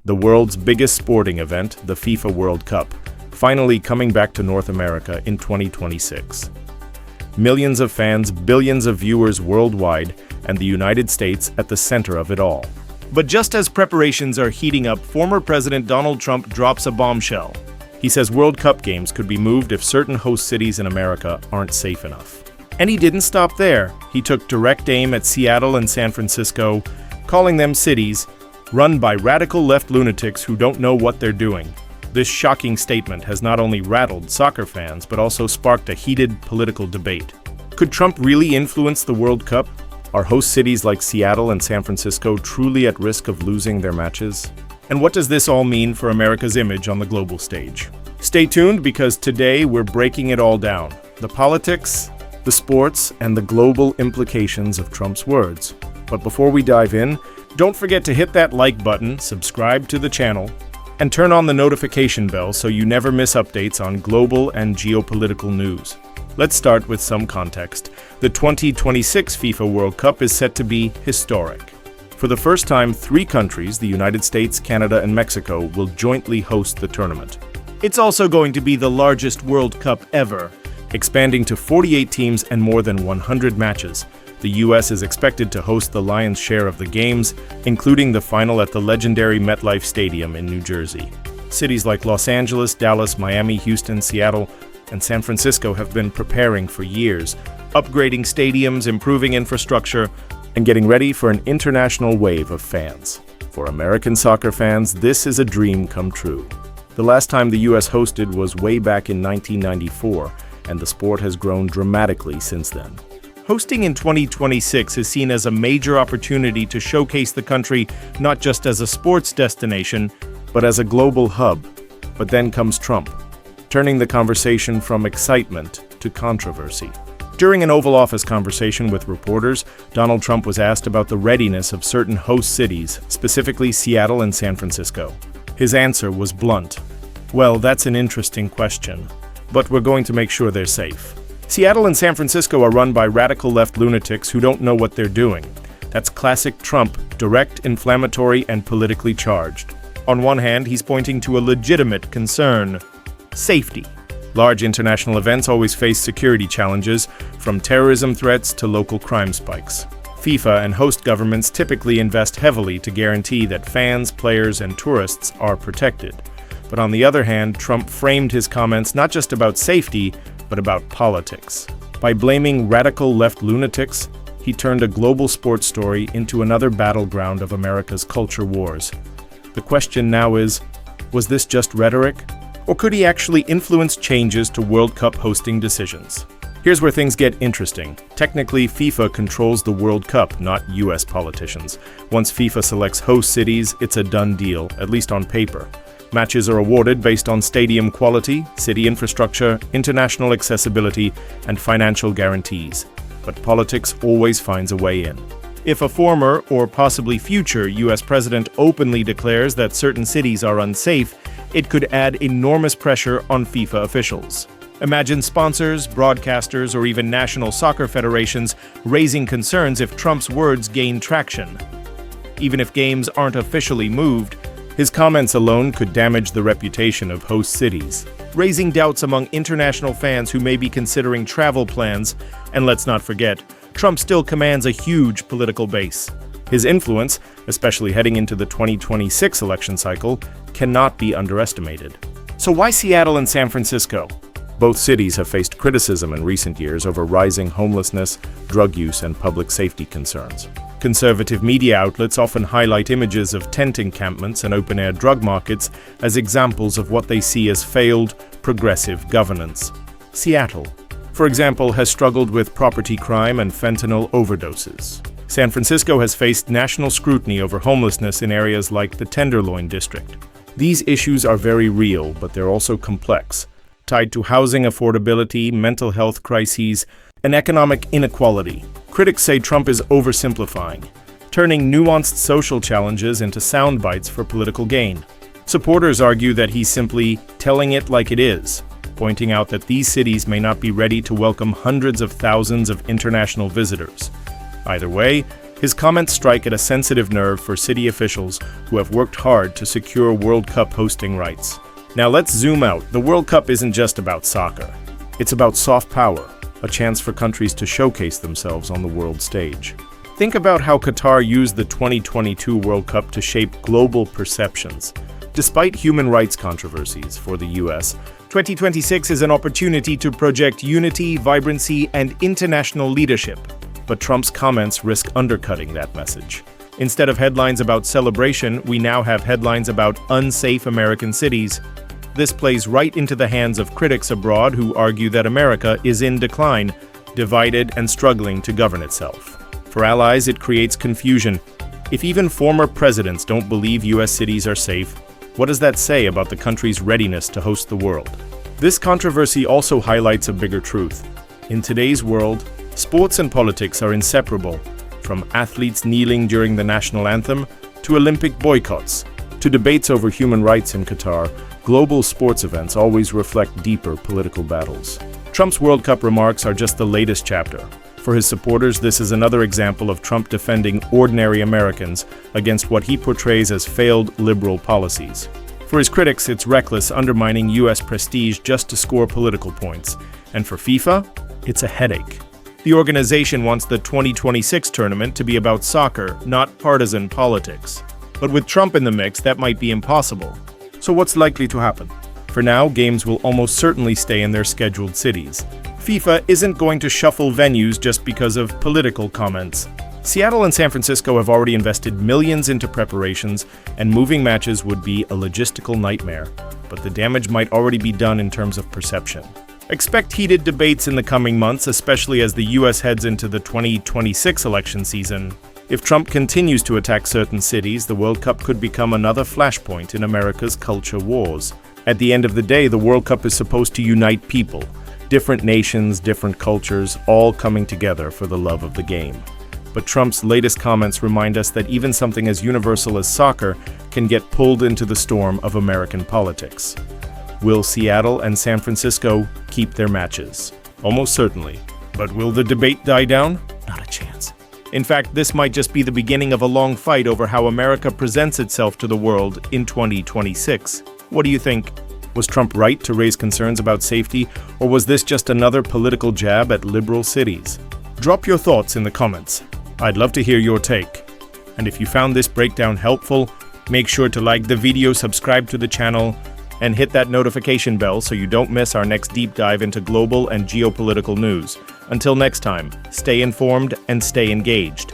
the world's biggest sporting event, the FIFA World Cup, finally coming back to North America in 2026. Millions of fans, billions of viewers worldwide, and the United States at the center of it all. But just as preparations are heating up, former President Donald Trump drops a bombshell. He says World Cup games could be moved if certain host cities in America aren't safe enough. And he didn't stop there. He took direct aim at Seattle and San Francisco, calling them cities run by radical left lunatics who don't know what they're doing. This shocking statement has not only rattled soccer fans, but also sparked a heated political debate. Could Trump really influence the World Cup? Are host cities like Seattle and San Francisco truly at risk of losing their matches? And what does this all mean for America's image on the global stage? Stay tuned, because today we're breaking it all down. The politics, the sports, and the global implications of Trump's words. But before we dive in, don't forget to hit that like button, subscribe to the channel, and turn on the notification bell so you never miss updates on global and geopolitical news. Let's start with some context. The 2026 FIFA World Cup is set to be historic. For the first time, 3 countries, the United States, Canada, and Mexico, will jointly host the tournament. It's also going to be the largest World Cup ever, expanding to 48 teams and more than 100 matches. The U.S. is expected to host the lion's share of the games, including the final at the legendary MetLife Stadium in New Jersey. Cities like Los Angeles, Dallas, Miami, Houston, Seattle, and San Francisco have been preparing for years, upgrading stadiums, improving infrastructure, and getting ready for an international wave of fans. For American soccer fans, this is a dream come true. The last time the U.S. hosted was way back in 1994, and the sport has grown dramatically since then. Hosting in 2026 is seen as a major opportunity to showcase the country not just as a sports destination, but as a global hub. But then comes Trump, turning the conversation from excitement to controversy. During an Oval Office conversation with reporters, Donald Trump was asked about the readiness of certain host cities, specifically Seattle and San Francisco. His answer was blunt. Well, that's an interesting question, but we're going to make sure they're safe. Seattle and San Francisco are run by radical left lunatics who don't know what they're doing. That's classic Trump, direct, inflammatory, and politically charged. On one hand, he's pointing to a legitimate concern: safety. Large international events always face security challenges, from terrorism threats to local crime spikes. FIFA and host governments typically invest heavily to guarantee that fans, players, and tourists are protected. But on the other hand, Trump framed his comments not just about safety, but about politics. By blaming radical left lunatics, he turned a global sports story into another battleground of America's culture wars. The question now is, was this just rhetoric? Or could he actually influence changes to World Cup hosting decisions? Here's where things get interesting. Technically, FIFA controls the World Cup, not US politicians. Once FIFA selects host cities, it's a done deal, at least on paper. Matches are awarded based on stadium quality, city infrastructure, international accessibility, and financial guarantees. But politics always finds a way in. If a former or possibly future US president openly declares that certain cities are unsafe, it could add enormous pressure on FIFA officials. Imagine sponsors, broadcasters, or even national soccer federations raising concerns if Trump's words gain traction. Even if games aren't officially moved, his comments alone could damage the reputation of host cities, raising doubts among international fans who may be considering travel plans. And let's not forget, Trump still commands a huge political base. His influence, especially heading into the 2026 election cycle, cannot be underestimated. So why Seattle and San Francisco? Both cities have faced criticism in recent years over rising homelessness, drug use, and public safety concerns. Conservative media outlets often highlight images of tent encampments and open-air drug markets as examples of what they see as failed, progressive governance. Seattle, for example, has struggled with property crime and fentanyl overdoses. San Francisco has faced national scrutiny over homelessness in areas like the Tenderloin district. These issues are very real, but they're also complex, tied to housing affordability, mental health crises, and economic inequality. Critics say Trump is oversimplifying, turning nuanced social challenges into sound bites for political gain. Supporters argue that he's simply telling it like it is, pointing out that these cities may not be ready to welcome hundreds of thousands of international visitors. Either way, His comments strike at a sensitive nerve for city officials who have worked hard to secure World Cup hosting rights. Now let's zoom out. The World Cup isn't just about soccer. It's about soft power, a chance for countries to showcase themselves on the world stage. Think about how Qatar used the 2022 World Cup to shape global perceptions. Despite human rights controversies for the US, 2026 is an opportunity to project unity, vibrancy, and international leadership. But Trump's comments risk undercutting that message. Instead of headlines about celebration, we now have headlines about unsafe American cities. This plays right into the hands of critics abroad who argue that America is in decline, divided and struggling to govern itself. For allies, it creates confusion. If even former presidents don't believe US cities are safe, what does that say about the country's readiness to host the world? This controversy also highlights a bigger truth. In today's world, sports and politics are inseparable, from athletes kneeling during the national anthem to Olympic boycotts, to debates over human rights in Qatar. Global sports events always reflect deeper political battles. Trump's World Cup remarks are just the latest chapter. For his supporters, this is another example of Trump defending ordinary Americans against what he portrays as failed liberal policies. For his critics, it's reckless, undermining US prestige just to score political points. And for FIFA, it's a headache. The organization wants the 2026 tournament to be about soccer, not partisan politics. But with Trump in the mix, that might be impossible. So what's likely to happen? For now, games will almost certainly stay in their scheduled cities. FIFA isn't going to shuffle venues just because of political comments. Seattle and San Francisco have already invested millions into preparations, and moving matches would be a logistical nightmare. But the damage might already be done in terms of perception. Expect heated debates in the coming months, especially as the US heads into the 2026 election season. If Trump continues to attack certain cities, the World Cup could become another flashpoint in America's culture wars. At the end of the day, the World Cup is supposed to unite people. Different nations, different cultures, all coming together for the love of the game. But Trump's latest comments remind us that even something as universal as soccer can get pulled into the storm of American politics. Will Seattle and San Francisco keep their matches? Almost certainly. But will the debate die down? Not a chance. In fact, this might just be the beginning of a long fight over how America presents itself to the world in 2026. What do you think? Was Trump right to raise concerns about safety, or was this just another political jab at liberal cities? Drop your thoughts in the comments. I'd love to hear your take. And if you found this breakdown helpful, make sure to like the video, subscribe to the channel, and hit that notification bell so you don't miss our next deep dive into global and geopolitical news. Until next time, stay informed and stay engaged.